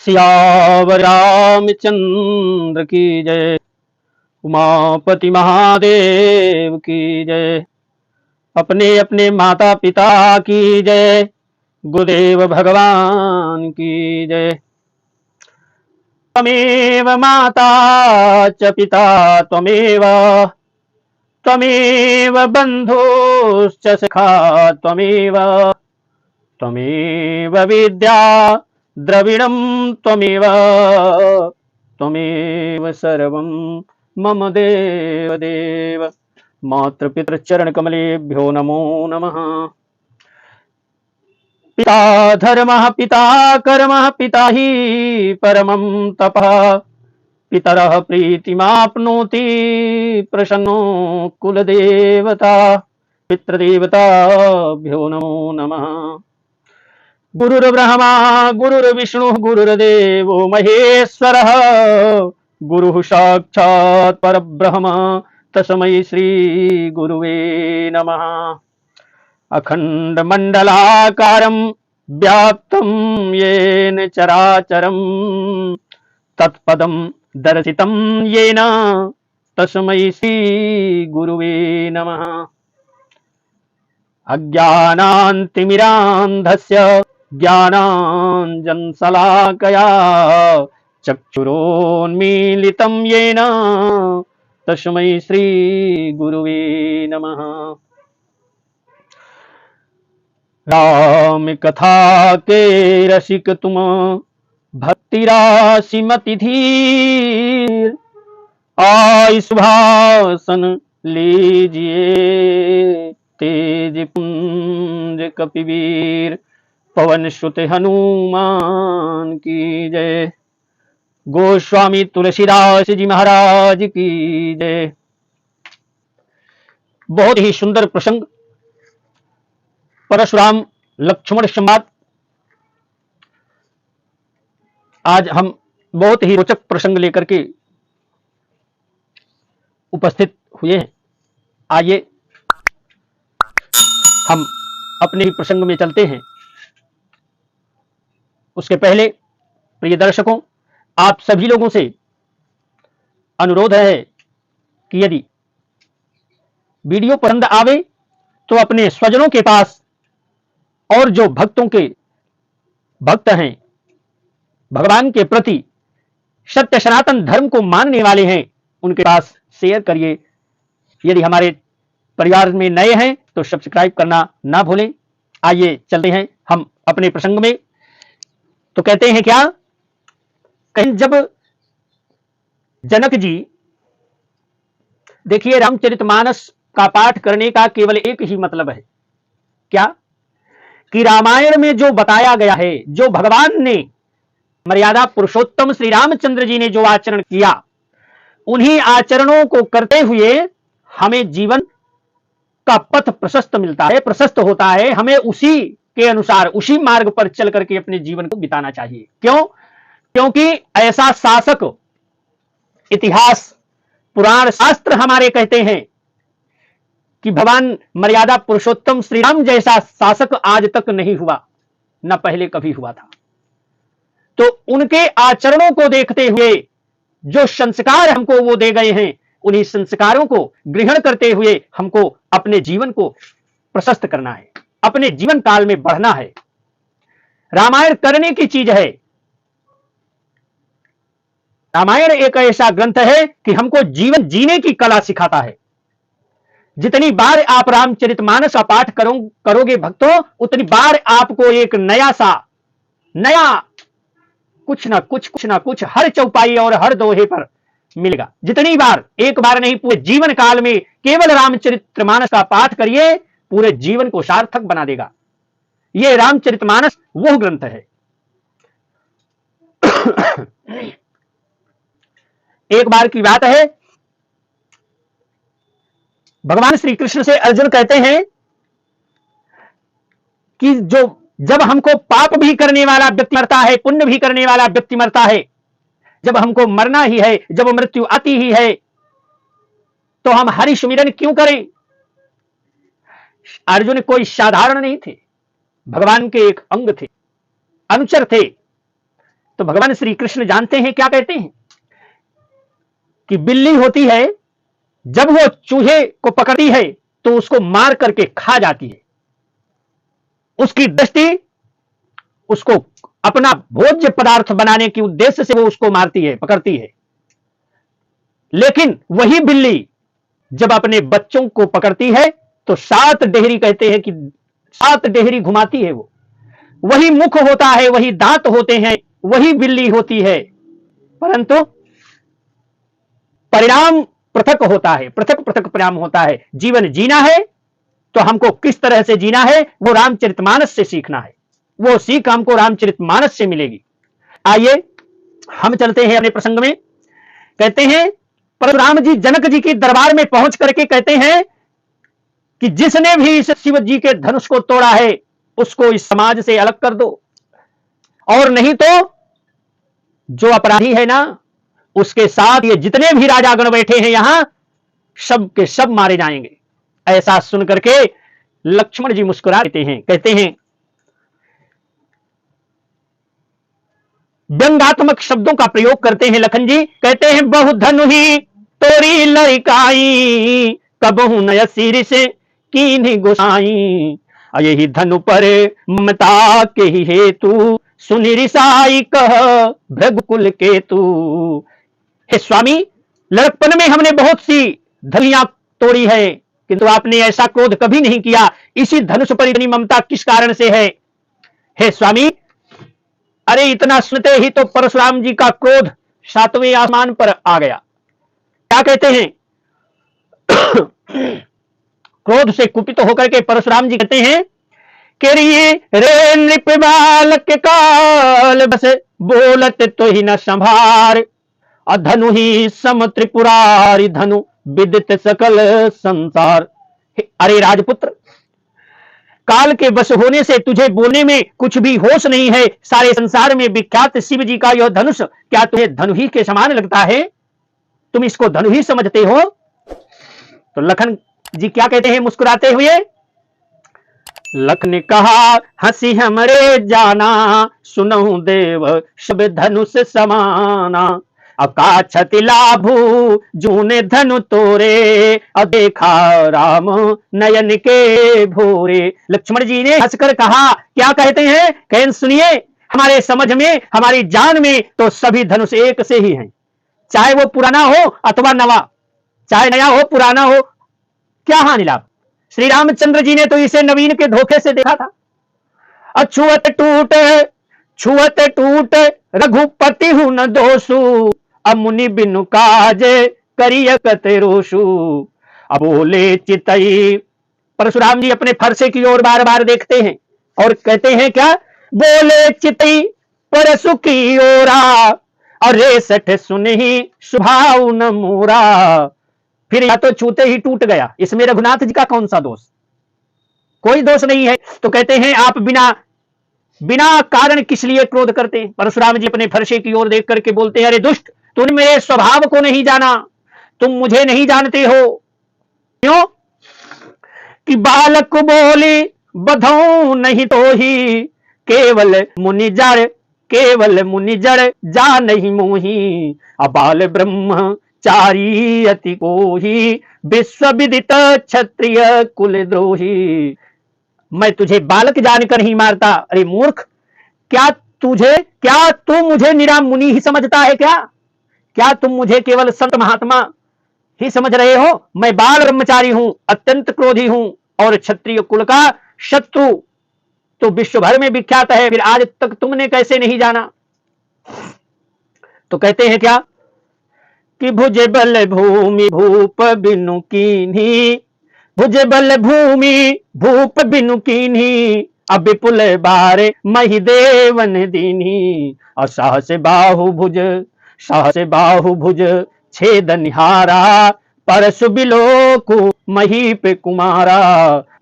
सियावर रामचंद्र की जय। उमापति महादेव की जय। अपने अपने माता पिता की जय। गुरुदेव भगवान की जय। त्वमेव माता च पिता त्वमेव, त्वमेव बन्धुश्च सखा त्वमेव, त्वमेव विद्या द्रविणं त्वमेव, त्वमेव सर्वं मम देव देव। मातृपितृचरण कमलेभ्यो नमो नमः। पिता धर्मः पिता कर्मः पिता हि परमं तपः। पितरः प्रीतिमाप्नोति प्रसन्नो कुलदेवता। पितृदेवताभ्यो नमो नमः। गुरुर्ब्रह्मा गुरुर्विष्णुः गुरुर्देवो महेश्वरः। गुरुः साक्षात् परब्रह्म तस्मै श्री गुरुवे नमः। अखण्डमण्डलाकारं व्याप्तं येन चराचरं तत्पदं दर्शितं येन तस्मै श्री गुरुवे नमः। अज्ञानान्तिमिरान्धस्य ज्ञानाञ्जनशलाकया चक्षुरोन्मीलितं येन तस्मै श्री गुरुवे नमः। राम कथा के रसिक तुम, भक्ति राशि मति धीर। आय सुभाषन लीजिए, तेज पुंज कपिवीर। पवन सुत हनुमान की जय। गोस्वामी तुलसीदास जी महाराज की जय। बहुत ही सुंदर प्रसंग, परशुराम लक्ष्मण संवाद। आज हम बहुत ही रोचक प्रसंग लेकर के उपस्थित हुए हैं। आइए हम अपने ही प्रसंग में चलते हैं। उसके पहले प्रिय दर्शकों, आप सभी लोगों से अनुरोध है कि यदि वीडियो पसंद आवे तो अपने स्वजनों के पास और जो भक्तों के भक्त हैं, भगवान के प्रति सत्य सनातन धर्म को मानने वाले हैं, उनके पास शेयर करिए। यदि हमारे परिवार में नए हैं तो सब्सक्राइब करना ना भूलें। आइए चलते हैं हम अपने प्रसंग में। तो कहते हैं क्या, कहीं जब जनक जी, देखिए रामचरितमानस का पाठ करने का केवल एक ही मतलब है, क्या कि रामायण में जो बताया गया है, जो भगवान ने मर्यादा पुरुषोत्तम श्री रामचंद्र जी ने जो आचरण किया, उन्हीं आचरणों को करते हुए हमें जीवन का पथ प्रशस्त मिलता है, प्रशस्त होता है। हमें उसी के अनुसार, उसी मार्ग पर चल करके अपने जीवन को बिताना चाहिए। क्यों? क्योंकि ऐसा शासक, इतिहास पुराण शास्त्र हमारे कहते हैं कि भगवान मर्यादा पुरुषोत्तम श्री राम जैसा शासक आज तक नहीं हुआ, न पहले कभी हुआ था। तो उनके आचरणों को देखते हुए जो संस्कार हमको वो दे गए हैं, उन्हीं संस्कारों को ग्रहण करते हुए हमको अपने जीवन को प्रशस्त करना है, अपने जीवन काल में बढ़ना है। रामायण करने की चीज है। रामायण एक ऐसा ग्रंथ है कि हमको जीवन जीने की कला सिखाता है। जितनी बार आप रामचरितमानस का पाठ करोगे भक्तों, उतनी बार आपको एक नया कुछ ना कुछ हर चौपाई और हर दोहे पर मिलेगा। जितनी बार, एक बार नहीं, पूरे जीवन काल में केवल रामचरितमानस का पाठ करिए, पूरे जीवन को सार्थक बना देगा। यह रामचरितमानस वो ग्रंथ है। एक बार की बात है, भगवान श्री कृष्ण से अर्जुन कहते हैं कि जब हमको पाप भी करने वाला व्यक्ति मरता है, पुण्य भी करने वाला व्यक्ति मरता है, जब हमको मरना ही है, जब मृत्यु आती ही है, तो हम हरि सुमिरन क्यों करें? अर्जुन कोई साधारण नहीं थे, भगवान के एक अंग थे, अनुचर थे। तो भगवान श्री कृष्ण जानते हैं क्या कहते हैं कि बिल्ली होती है, जब वो चूहे को पकड़ती है तो उसको मार करके खा जाती है। उसकी दृष्टि उसको अपना भोज्य पदार्थ बनाने के उद्देश्य से वो उसको मारती है, पकड़ती है। लेकिन वही बिल्ली जब अपने बच्चों को पकड़ती है तो 7 डेहरी, कहते हैं कि 7 डेहरी घुमाती है। वो वही मुख होता है, वही दांत होते हैं, वही बिल्ली होती है, परंतु परिणाम पृथक होता है, पृथक पृथक परिणाम होता है। जीवन जीना है तो हमको किस तरह से जीना है वो रामचरितमानस से सीखना है। वो सीख हमको रामचरितमानस से मिलेगी। आइए हम चलते हैं अपने प्रसंग में। कहते हैं परशुराम जी जनक जी के दरबार में पहुंच करके कहते हैं कि जिसने भी इस शिव जी के धनुष को तोड़ा है उसको इस समाज से अलग कर दो, और नहीं तो जो अपराधी है ना उसके साथ ये जितने भी राजागण बैठे हैं यहां सब के सब मारे जाएंगे। ऐसा सुन करके लक्ष्मण जी मुस्कुरा देते हैं, कहते हैं व्यंग्यात्मक शब्दों का प्रयोग करते हैं लखन जी। कहते हैं बहु धनु ही तोरी लड़काई, कबहू नय सिर से कीन्ही गोसाई, यही धनु पर ममता के ही हेतु सुनि रिसाई कह भृगुकुल केतु। हे स्वामी, लड़कपन में हमने बहुत सी धनुयां तोड़ी है, किंतु आपने ऐसा क्रोध कभी नहीं किया। इसी धनुष पर इतनी ममता किस कारण से है? हे स्वामी, अरे इतना सुनते ही तो परशुराम जी का क्रोध 7वें आसमान पर आ गया। क्या कहते हैं? क्रोध से कुपित होकर के परशुराम जी कहते हैं कि रे नृप बालक काल बस बोलत तो ही न संभार, अधनु ही सम त्रिपुरारी धनु विदित सकल संसार। अरे राजपुत्र, काल के बस होने से तुझे बोलने में कुछ भी होश नहीं है। सारे संसार में विख्यात शिव जी का यह धनुष क्या तुम्हें धनु ही के समान लगता है? तुम इसको धनु ही समझते हो? तो लखन जी क्या कहते हैं मुस्कुराते हुए? लख ने कहा हंसी हमरे जाना, सुनहु देव सब धनुष समाना, अकाछति लाभू जूने धनु तोरे, देखा राम नयन के भोरे। लक्ष्मण जी ने हंसकर कहा, क्या कहते हैं? कहें सुनिए, हमारे समझ में, हमारी जान में तो सभी धनुष एक से ही हैं, चाहे वो पुराना हो अथवा नवा, चाहे नया हो पुराना हो, क्या हानि लाभ? श्री रामचंद्र जी ने तो इसे नवीन के धोखे से देखा था। अछुअत टूट रघुपति हूं न दोषु, अमुनि बिनु काज करिय कते रोषु। अब बोले चितई, परशुराम जी अपने फरसे की ओर बार बार देखते हैं और कहते हैं क्या? बोले चितई परसु की ओरा, अरे सठ सुनहि सुभाव न मोरा। फिर या तो छूते ही टूट गया, इसमें रघुनाथ जी का कौन सा दोष? कोई दोष नहीं है। तो कहते हैं आप बिना कारण किस लिए क्रोध करते हैं? परशुराम जी अपने फरसे की ओर देख करके बोलते हैं, अरे दुष्ट, तूने मेरे स्वभाव को नहीं जाना, तुम मुझे नहीं जानते हो। क्यों? कि बालक बोली बधौ नहीं तो ही, केवल मुनि जड़ जा नहीं मोही, अबाल ब्रह्मचारी अति कोही, विश्व विदित क्षत्रिय कुल द्रोही। मैं तुझे बालक जानकर ही मारता। अरे मूर्ख, क्या तू मुझे निरा मुनि ही समझता है क्या तुम मुझे केवल संत महात्मा ही समझ रहे हो? मैं बाल ब्रह्मचारी हूं, अत्यंत क्रोधी हूं और क्षत्रिय कुल का शत्रु तो विश्व भर में विख्यात है, फिर आज तक तुमने कैसे नहीं जाना? तो कहते हैं क्या कि भुज बल भूमि भूप बिनु कीन्ही, भुज बल भूमि भूप बिनु कीन्ही, अब विपुल बारे मही देवन दीन्ही, असहस बाहु भुज छेद निहारा, परसु बिलोकु मही पे कुमारा।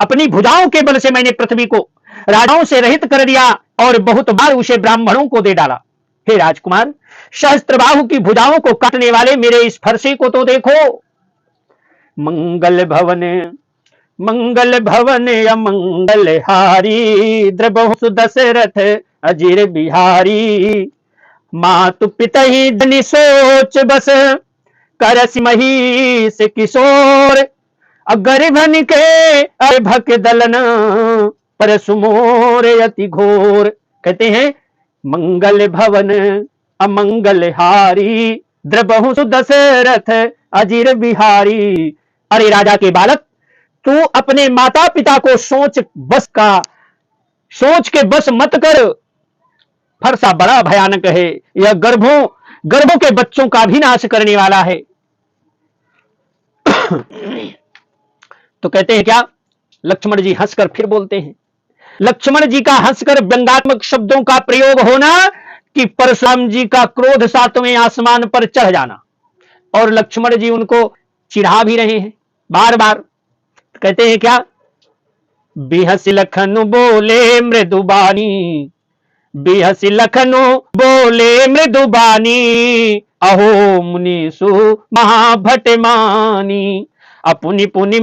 अपनी भुजाओं के बल से मैंने पृथ्वी को राजाओं से रहित कर दिया और बहुत बार उसे ब्राह्मणों को दे डाला। हे राजकुमार, सहस्त्रबाहु की भुजाओं को काटने वाले मेरे इस फरसे को तो देखो। मंगल भवन अमंगल हारी, द्रबहु दशरथ अजीर बिहारी, मातु पितहि जनि सोच बस, करस महीस किशोर। गर्भन के अर्भक दलन, पर सुमोर अति घोर। कहते हैं मंगल भवन अमंगल हारी, द्रबहु सुदशरथ अजिर बिहारी। अरे राजा के बालक, तू अपने माता पिता को सोच के बस मत कर। फरसा बड़ा भयानक है, यह गर्भों के बच्चों का भी नाश करने वाला है। तो कहते हैं क्या, लक्ष्मण जी हंसकर फिर बोलते हैं। लक्ष्मण जी का हंसकर व्यंगात्मक शब्दों का प्रयोग होना कि परशुराम जी का क्रोध सातवें आसमान पर चढ़ जाना, और लक्ष्मण जी उनको चिढ़ा भी रहे हैं बार बार। कहते हैं क्या, बिहसी लखनु बोले मृदुबानी, बिहसी लखनु बोले मृदुबानी। अहो मुनीसु महाभट मानी, अपुनि पुनि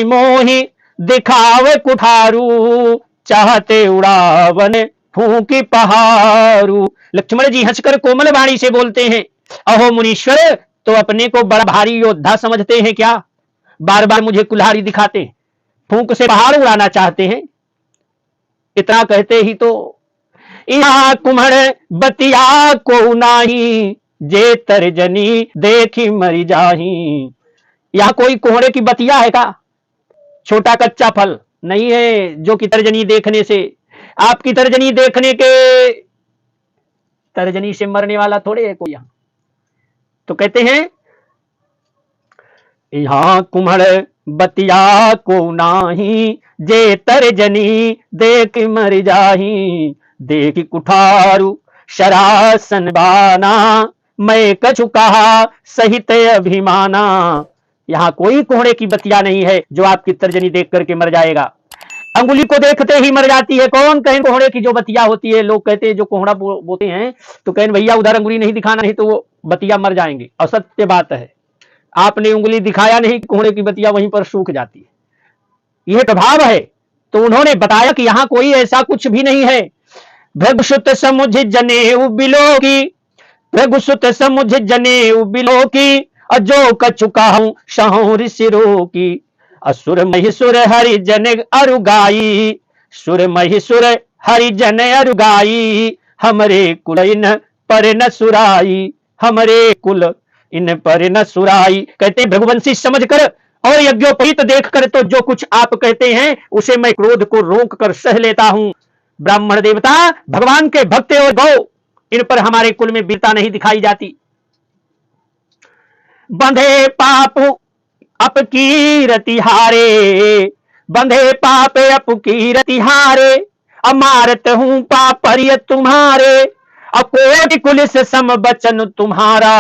मोही दिखावे कुठारू। चाहते उड़ावन फूंकी पहारू। लक्ष्मण जी हंसकर कोमल वाणी से बोलते हैं, अहो मुनीश्वर, तो अपने को बड़ा भारी योद्धा समझते हैं क्या? बार बार मुझे कुल्हाड़ी दिखाते हैं, फूंक से पहाड़ उड़ाना चाहते हैं। इतना कहते ही तो यहाँ कुम्हड़ बतिया को नाही, जे तर्जनी देखी मरी जाही। यहाँ कोई कोहड़े की बतिया है का? छोटा कच्चा फल नहीं है जो कि तर्जनी देखने से, आपकी तर्जनी देखने के तर्जनी से मरने वाला थोड़े है कोई यहां। तो कहते हैं यहाँ कुम्हड़ बतिया को नाही, जे तर्जनी देख मर जाही। देख कुठारू शरासन बाना, मैं कछु कहा सहित अभिमाना। यहाँ कोई कोहड़े की बतिया नहीं है जो आपकी तर्जनी देख करके मर जाएगा। अंगुली को देखते ही मर जाती है। कौन कहें कोहड़े की जो बतिया होती है? लोग कहते हैं जो कोहड़ा बोते हैं तो कहें भैया उधर अंगुली नहीं दिखाना, नहीं तो वो बतिया मर जाएंगे। असत्य बात है, आपने उंगली दिखाया नहीं, कोहड़े की बतिया वहीं पर सूख जाती है। यह प्रभाव है। तो उन्होंने बताया कि यहां कोई ऐसा कुछ भी नहीं है। भृगुसुत समुझ जनेऊ बिलो की, भृगुसुत समुझ जनेऊ बिलो की। अजो कचुका हूं शहूं ऋषिरो की। असुर महिसुर हरिजन अरुगाई, सुर महिसुर हरिजन अरुगाई। हमरे कुल इन पर न सुराई, हमरे कुल इन पर न सुराई। कहते हैं भृगुवंशी समझकर और यज्ञोपवीत देखकर तो जो कुछ आप कहते हैं उसे मैं क्रोध को रोक कर सह लेता हूं। ब्राह्मण देवता, भगवान के भक्त और गौ, इन पर हमारे कुल में वीरता नहीं दिखाई जाती। बंधे पाप अपकीरति हारे, बंधे पाप अपकीरति हारे। अमारत हूं पापरिय तुम्हारे, अकोटि कुलिस सम बचन तुम्हारा।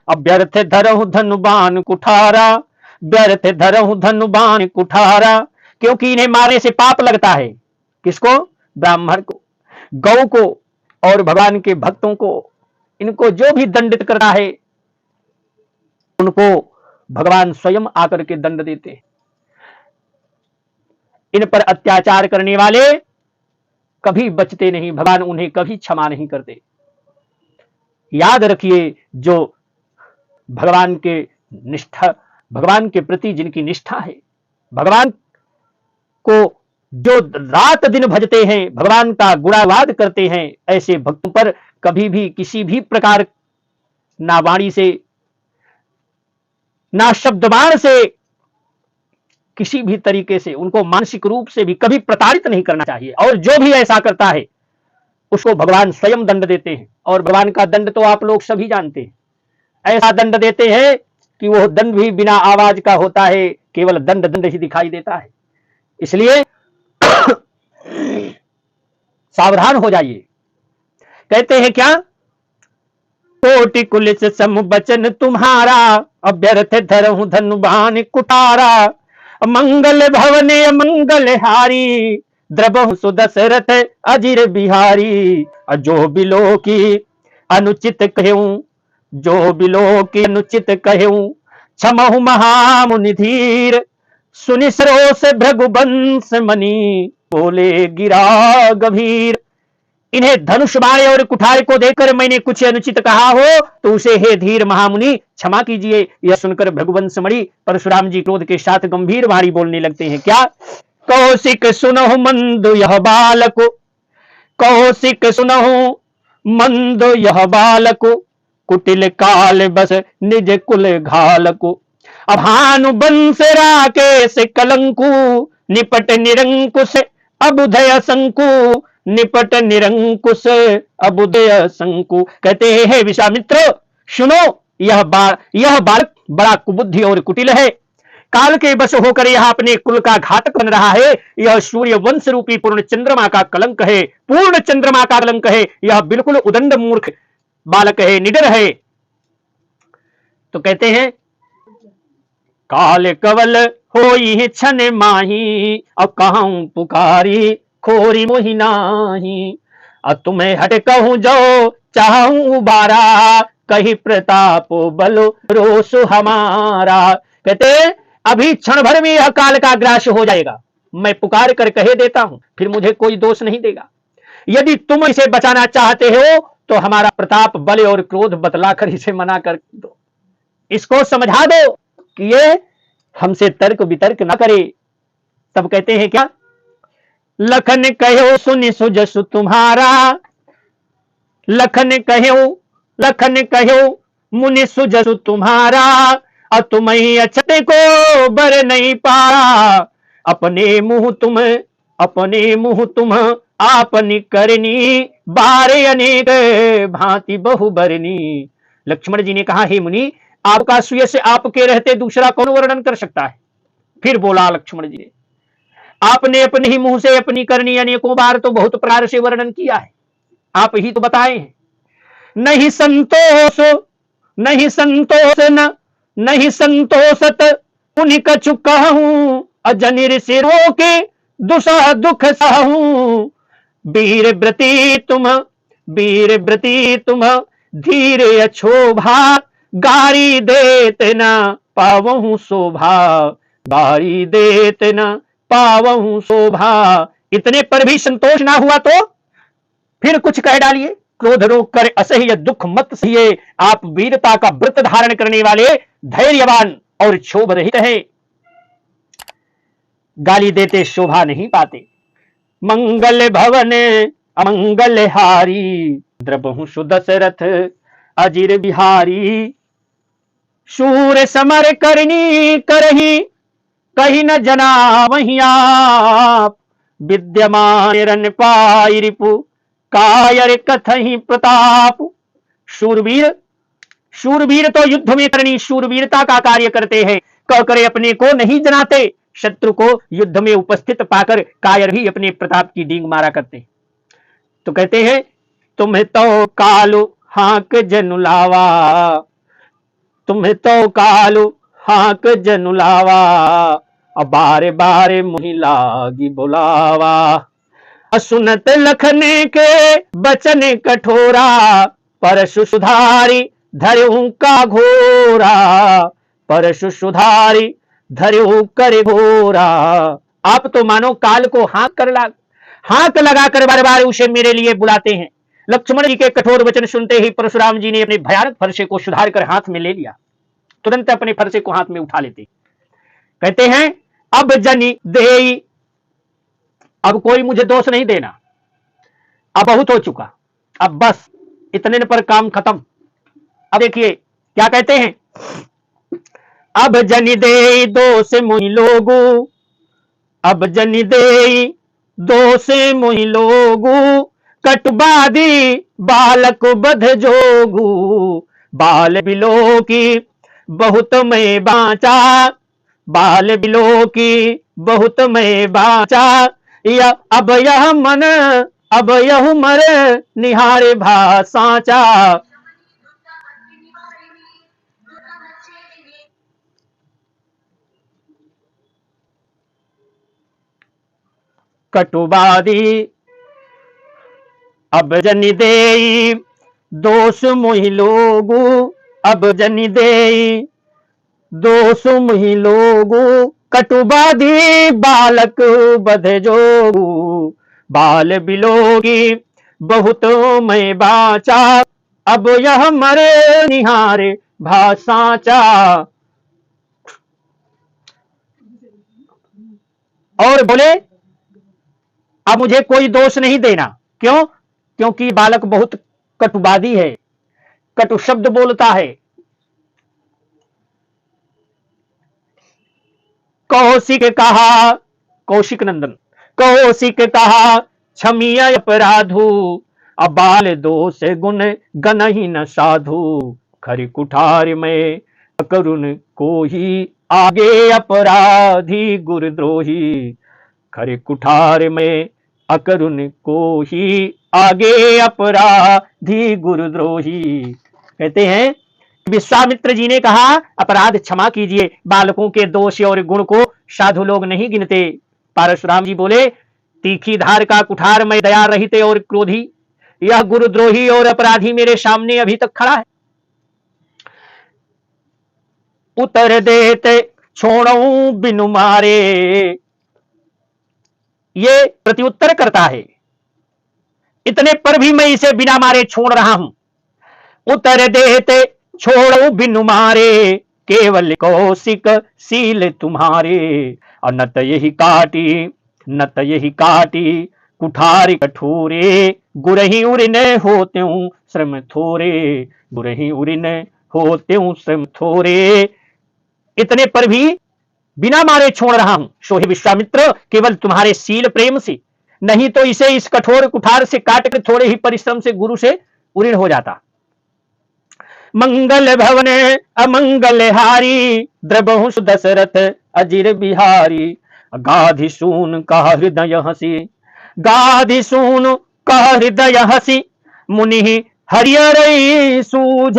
अव्यर्थ धरहु धनुबान कुठारा, व्यर्थ धरहु धनुबान कुठारा। क्योंकि इन्हें मारने से पाप लगता है। किसको? ब्राह्मण को, गौ को और भगवान के भक्तों को। इनको जो भी दंडित करता है उनको भगवान स्वयं आकर के दंड देते हैं। इन पर अत्याचार करने वाले कभी बचते नहीं, भगवान उन्हें कभी क्षमा नहीं करते। याद रखिए, जो भगवान के प्रति जिनकी निष्ठा है, भगवान को जो रात दिन भजते हैं, भगवान का गुणावाद करते हैं, ऐसे भक्तों पर कभी भी किसी भी प्रकार ना वाणी से ना शब्दबाण से, किसी भी तरीके से उनको मानसिक रूप से भी कभी प्रताड़ित नहीं करना चाहिए। और जो भी ऐसा करता है उसको भगवान स्वयं दंड देते हैं। और भगवान का दंड तो आप लोग सभी जानते हैं। ऐसा दंड देते हैं कि वह दंड भी बिना आवाज का होता है, केवल दंड दंड ही दिखाई देता है। इसलिए सावधान हो जाइए। कहते हैं क्या, कोटि कुलिस सम बचन तुम्हारा। अभ्यर्थ धरहु धनुबान कुठारा। मंगल भवने मंगल हारी, द्रबहु सुदशरथ अजिर बिहारी। जो बिलो की अनुचित कहूं, जो बिलो की अनुचित कहूं। क्षमहु महामुनि धीर, सुनि सरोस भृगुवंश मणि। बोले गिरा गंभीर। इन्हें धनुष बाण और कुठार को देखकर मैंने कुछ अनुचित कहा हो तो उसे हे धीर महामुनि क्षमा कीजिए। यह सुनकर भृगुवंश मणि परशुराम जी क्रोध के साथ गंभीर वाणी बोलने लगते हैं। क्या? कौशिक सुनहु मंद यह बालक, कौशिक सुनहु मंद यह बालक, कुटिल काल बस निज कुल घालको। अभानु बंस राकेश कलंकु, निपट निरंकुश अबुधय शंकु, निपट निरंकुश अबुदय शंकु। कहते हैं हे विश्वामित्र सुनो, यह बालक बड़ा कुबुद्धि और कुटिल है, काल के बस होकर यह अपने कुल का घातक बन रहा है। यह सूर्य वंश रूपी पूर्ण चंद्रमा का कलंक है, पूर्ण चंद्रमा का कलंक है। यह बिल्कुल उदंड मूर्ख बालक है, निडर है। तो कहते हैं काल कवल होई छन माही, अब कहूं पुकारी खोरी मोहि नाही। अब तुम्हें हट कहूं जो चाहूं बारा, कही प्रताप बलो रोष हमारा। कहते अभी क्षण भर में यह काल का ग्रास हो जाएगा, मैं पुकार कर कहे देता हूं, फिर मुझे कोई दोष नहीं देगा। यदि तुम इसे बचाना चाहते हो तो हमारा प्रताप बल और क्रोध बतलाकर इसे मना कर दो, इसको समझा दो कि ये हमसे तर्क वितर्क न करे। तब कहते हैं क्या? लखन कहो सुनि सुजसु तुम्हारा, लखन कहो मुनि सुजसु तुम्हारा, और तुम्हें अछते को बर नहीं पारा। अपने मुंह तुम आपनी करनी, बारे अनेक भांति बहु बरनी। लक्ष्मण जी ने कहा हे मुनि, आपका सुयश आपके रहते दूसरा कौन वर्णन कर सकता है? फिर बोला लक्ष्मण जी ने, आपने अपने ही मुंह से अपनी करनी अनेकों बार तो बहुत प्रकार से वर्णन किया है, आप ही तो बताए हैं। नहीं संतोषत उन्हीं कछु कहूं, अजनिर सिरों के दुसह दुख सहूं। वीर व्रती तुम धीर अछोभा, गारी देत न पावहु शोभा, गारी देत न पावहु शोभा। इतने पर भी संतोष ना हुआ तो फिर कुछ कह डालिए। क्रोध रोक कर असह्य दुख मत सहिए, आप वीरता का व्रत धारण करने वाले धैर्यवान और क्षोभ रहित है, गाली देते शोभा नहीं पाते। मंगल भवन अमंगल हारी, द्रबहु सुदशरथ अजिर बिहारी। शूर समर करनी करही, कहीं न जना वहीं आप। विद्यमान रन पाई रिपु, कायर कथहि प्रताप। शूरवीर तो युद्ध में करनी शूरवीरता का कार्य करते हैं, कहकर अपने को नहीं जनाते। शत्रु को युद्ध में उपस्थित पाकर कायर ही अपने प्रताप की डींग मारा करते। तो कहते हैं तुम्हें तो कालु हाक जनुलावा, तुम्हें तो कालु हाक जनुलावा, अब बारे बारे मुहि लागी बुलावा। असुनत लखने के बचन कठोरा, परशु सुधारी धर्यु का घोरा, परशु सुधारी धर्यु कर घोरा। आप तो मानो काल को हाथ लगाकर बार बार उसे मेरे लिए बुलाते हैं। लक्ष्मण जी के कठोर वचन सुनते ही परशुराम जी ने अपने भयानक फरसे को सुधार कर हाथ में ले लिया, तुरंत अपने फरसे को हाथ में उठा लेते। कहते हैं अब जनी देई, अब कोई मुझे दोष नहीं देना, अब बहुत हो चुका, अब बस इतने पर काम खत्म। अब देखिए क्या कहते हैं, अब जनी देई दोष मुहि लोगू, अब जनी देई दोष मुहि लोगू, कटबादी बालक बध जोगू। बाल बिलो की बहुत मैं बाचा, बाल बिलो की बहुत मैं बाचा। या अब यह मन अब यह मर निहारे भा साचा। कटुबादी अब जनि देई दोष मुहि लोगू, अब जनि देई दोष मुहि लोगू। कटुबादी बालक बध जोगू, बाल बिलोगी बहुत मैं बाचा, अब यह मरे निहारे भासाचा। और बोले अब मुझे कोई दोष नहीं देना। क्यों? क्योंकि बालक बहुत कटुवादी है, कटु शब्द बोलता है। कौशिक कहा, कौशिक नंदन, कौशिक कहा क्षमीय अपराधु, अब बाल दोष गुण गण ही न साधु, खरी कुठार में करुण को ही आगे अपराधी गुरुद्रोही, खरे कुठार में अकरुण को ही आगे अपराधी गुरुद्रोही। कहते हैं विश्वामित्र जी ने कहा अपराध क्षमा कीजिए, बालकों के दोष और गुण को साधु लोग नहीं गिनते। परशुराम जी बोले तीखी धार का कुठार में दया रहित और क्रोधी, यह गुरुद्रोही और अपराधी मेरे सामने अभी तक खड़ा है। उतर देते छोड़ू बिनु मारे, ये प्रत्युत्तर करता है, इतने पर भी मैं इसे बिना मारे छोड़ रहा हूं। उतर देते छोड़ो बिनु मारे, केवल कौशिक सील तुम्हारे, और न त यही काटी, न त यही काटी कुठार कठोरे, गुरही उरिन होते हूं श्रम थोरे, गुरही उरिन होते हूं श्रम थोरे। इतने पर भी बिना मारे छोड़ रहा हूं। सो हे विश्वामित्र, केवल तुम्हारे सील प्रेम से, नहीं तो इसे इस कठोर कुठार से काट कर थोड़े ही परिश्रम से गुरु से उऋण हो जाता। मंगल भवन अमंगल हारी, द्रबहु दशरथ अजिर बिहारी, गाधि सून का हृदय हसी, गाधि सून का हृदय हसी, मुनि हरियर सूझ,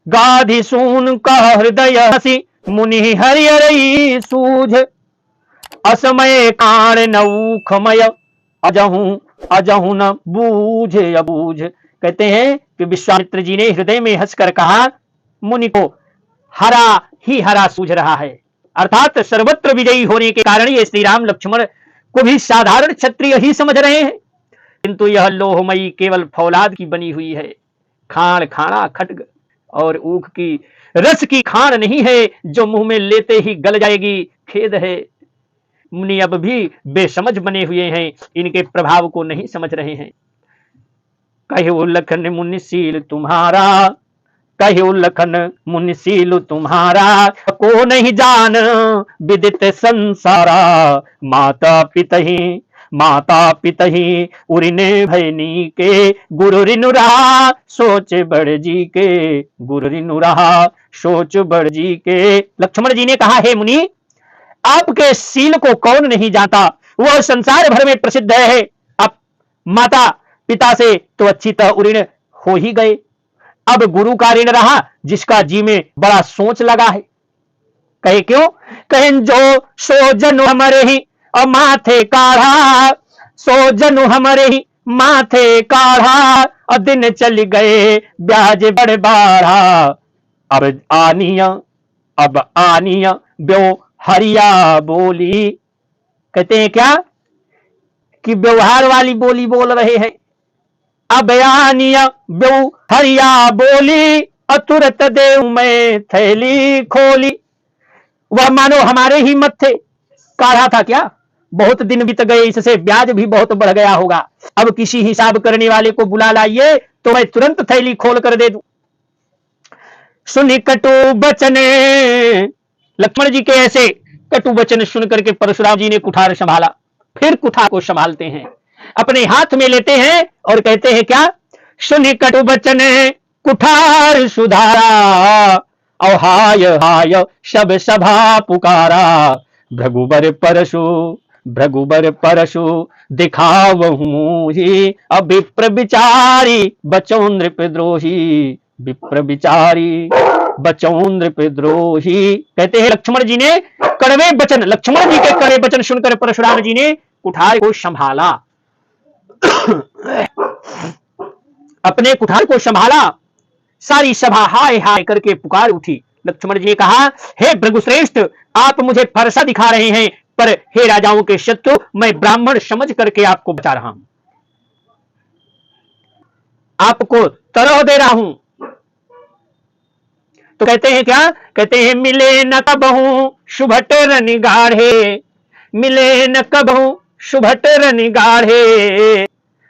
गाधि सून का हृदय हसी, मुनि हरियर सूझ, असमय काण नौखमय, अजहू अजहू न बूझे अबूझ। कहते हैं कि विश्वामित्र जी ने हृदय में हंसकर कहा मुनि को हरा ही हरा सूझ रहा है, अर्थात सर्वत्र विजयी होने के कारण ये श्री राम लक्ष्मण को भी साधारण क्षत्रिय ही समझ रहे हैं, किंतु यह लोहमयी केवल फौलाद की बनी हुई है, खाण खाना खड्ग और ऊख की रस की खान नहीं है जो मुंह में लेते ही गल जाएगी। खेद है, मुनि अब भी बेसमझ बने हुए हैं, इनके प्रभाव को नहीं समझ रहे हैं। कहो लखन मुनिशील तुम्हारा, कहो लखन मुनिशील तुम्हारा, को नहीं जान विदित संसारा, माता पितही माता पितही उरिने भयनी के, गुरु रिनु रहा सोच बड़ जी के, गुरु रिनु रहा सोच बड़ जी के। लक्ष्मण जी ने कहा हे मुनि, आपके शील को कौन नहीं जानता, वह संसार भर में प्रसिद्ध है। अब माता पिता से तो अच्छी तरह उऋण हो ही गए, अब गुरु का ऋण रहा जिसका जी में बड़ा सोच लगा है। कहे क्यों? कहें जो सो जनु हमारे ही और माथे काढ़ा, सो जनु हमारे ही माथे काढ़ा, और दिन चल गए ब्याज बड़ बाढ़ा, अब आनिया ब्यो हरिया बोली। कहते हैं क्या कि व्यवहार वाली बोली बोल रहे हैं। अब आनिया ब्यो हरिया बोली, तुरंत देव में थैली खोली। वह मानो हमारे ही मत थे, काढ़ा था क्या? बहुत दिन बीत गए, इससे ब्याज भी बहुत बढ़ गया होगा। अब किसी हिसाब करने वाले को बुला लाइए तो मैं तुरंत थैली खोल कर दे दूं। सुनी कटु बचने, लक्ष्मण जी के ऐसे कटु वचन सुन करके परशुराम जी ने कुठार संभाला। फिर कुठार को संभालते हैं, अपने हाथ में लेते हैं और कहते हैं क्या? सुनी कटु वचन कुठार सुधारा, और हाय हाय सब सभा पुकारा, भृगुबर परशु दिखावहूं ही, अब विप्र विचारी बचौ नृपद्रोही, विप्र विचारी बचौ नृपद्रोही। कहते हैं लक्ष्मण जी ने कड़वे वचन, लक्ष्मण जी के कड़वे वचन सुनकर परशुराम जी ने कुठार को संभाला, अपने कुठार को संभाला। सारी सभा हाय हाय करके पुकार उठी। लक्ष्मण जी ने कहा हे भृगुश्रेष्ठ, आप मुझे फरसा दिखा रहे हैं, पर हे राजाओं के शत्रु, मैं ब्राह्मण समझ करके आपको बचा रहा हूं। आपको तरह दे रहा हूं। तो कहते हैं क्या, कहते हैं मिले न कबहू शुभट रनि गाढ़े, मिले न कबहू शुभट रनि गाढ़े,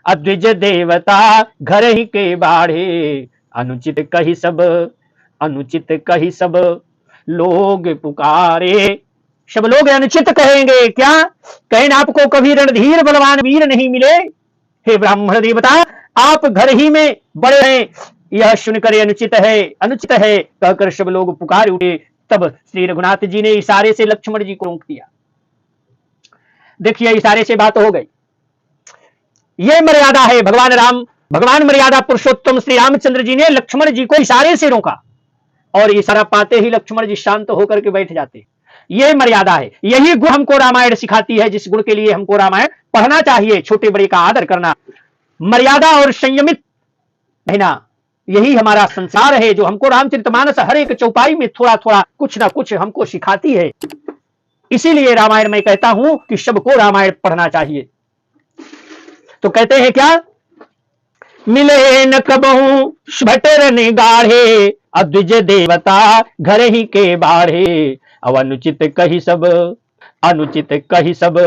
अद्विज देवता घर ही के बाढ़े, अनुचित कही सब, अनुचित कही सब लोग पुकारे। सब लोग अनुचित कहेंगे, क्या कहें, आपको कभी रणधीर बलवान वीर नहीं मिले, हे ब्राह्मण देवता आप घर ही में बड़े हैं, यह सुनकर अनुचित है, अनुचित है कहकर सब लोग पुकार उठे। तब श्री रघुनाथ जी ने इशारे से लक्ष्मण जी को रोक दिया। देखिए इशारे से बात हो गई, ये मर्यादा है भगवान राम, भगवान मर्यादा पुरुषोत्तम श्री रामचंद्र जी ने लक्ष्मण जी को इशारे से रोका, और इशारा पाते ही लक्ष्मण जी शांत होकर के बैठ जाते। ये मर्यादा है, यही गुण हमको रामायण सिखाती है, जिस गुण के लिए हमको रामायण पढ़ना चाहिए, छोटे बड़े का आदर करना, मर्यादा और संयमित रहना, यही हमारा संसार है, जो हमको रामचरितमानस हर एक चौपाई में थोड़ा थोड़ा कुछ ना कुछ हमको सिखाती है। इसीलिए रामायण में कहता हूं कि सबको रामायण पढ़ना चाहिए। तो कहते हैं क्या, मिले न कबहू शुभट रनि गाढ़े, अद्विज देवता घर ही के बाढ़े, अब अनुचित कही सब, अनुचित कही सब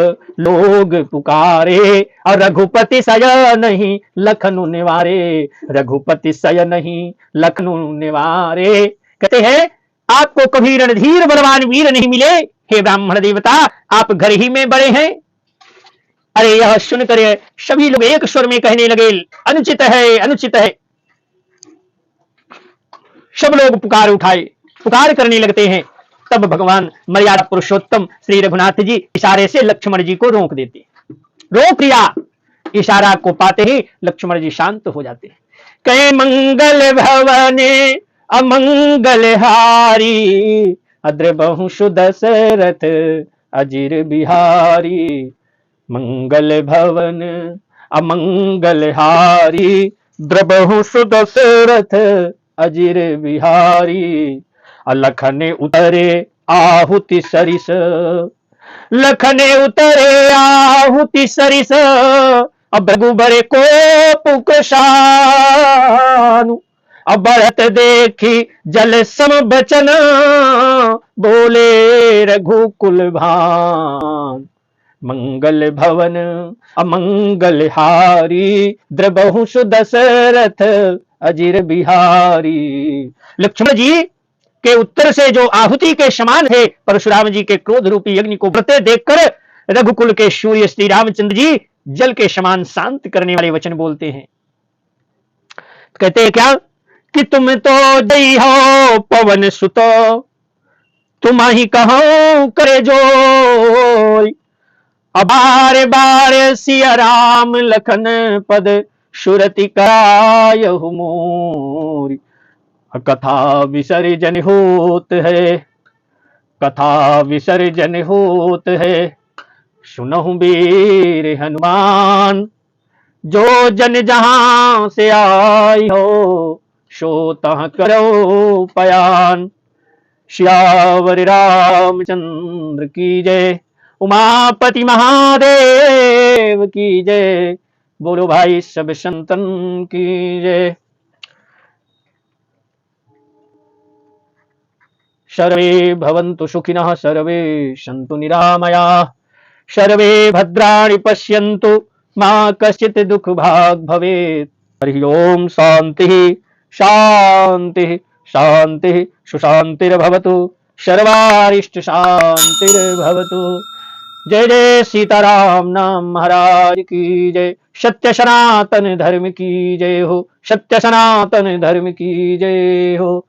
लोग पुकारे, और रघुपति सय नहीं लखनऊ निवारे, रघुपति सय नहीं लखनऊ निवारे। कहते हैं आपको कभी रणधीर बलवान वीर नहीं मिले, हे ब्राह्मण देवता आप घर ही में बड़े हैं। अरे यह सुनकर सभी लोग एक स्वर में कहने लगे, अनुचित है, अनुचित है। सब लोग पुकार उठाए, पुकार करने लगते हैं। तब भगवान मर्यादा पुरुषोत्तम श्री रघुनाथ जी इशारे से लक्ष्मण जी को रोक देते, रोक दिया। इशारा को पाते ही लक्ष्मण जी शांत हो जाते हैं। कहे मंगल भवने अमंगल हारी, अद्रबहु सुदशरथ अजिर बिहारी, मंगल भवन अमंगल हारी, द्रबहु सुदशरथ अजिर बिहारी, लखने उतरे आहुति सरिस, लखने उतरे आहुति सरिस, अब रघुबर को पुकशानु, अब बढ़त देखी जल सम बचन, बोले रघुकुल भान, मंगल भवन अमंगल हारी, द्रबहु सुदशरथ अजिर बिहारी। लक्ष्मण जी के उत्तर से जो आहुति के समान है, परशुराम जी के क्रोध रूपी यज्ञ को बढ़ते देखकर रघुकुल के सूर्य श्री रामचंद्र जी जल के समान शांत करने वाले वचन बोलते हैं। कहते हैं क्या कि तुम तो जय हो पवन सुत, तुम ही कहो करे जो, अबार बार सिया राम लखन पद सुरति कायहु मोरी, कथा विसर्जन होत है, कथा विसर्जन होत है, सुनहु वीर हनुमान, जो जन जहां से आई हो, सो तह करो पयान। श्यावर रामचंद्र की जय, उमापति महादेव की जय, बोलो भाई सब संतन की जय। सर्वे भवन्तु सुखिनः, सर्वे सन्तु निरामयाः, सर्वे भद्राणि पश्यन्तु, मा कश्चित् दुःखभाग् भवेत्। हरि ओम शान्तिः शान्तिः शान्तिः सुशान्तिर्भवतु, सर्वारिष्ट शान्तिर्भवतु। जय जय सीताराम नाम महाराज की जय। सत्य सनातन धर्म की जय हो, सत्य सनातन धर्म की जय हो।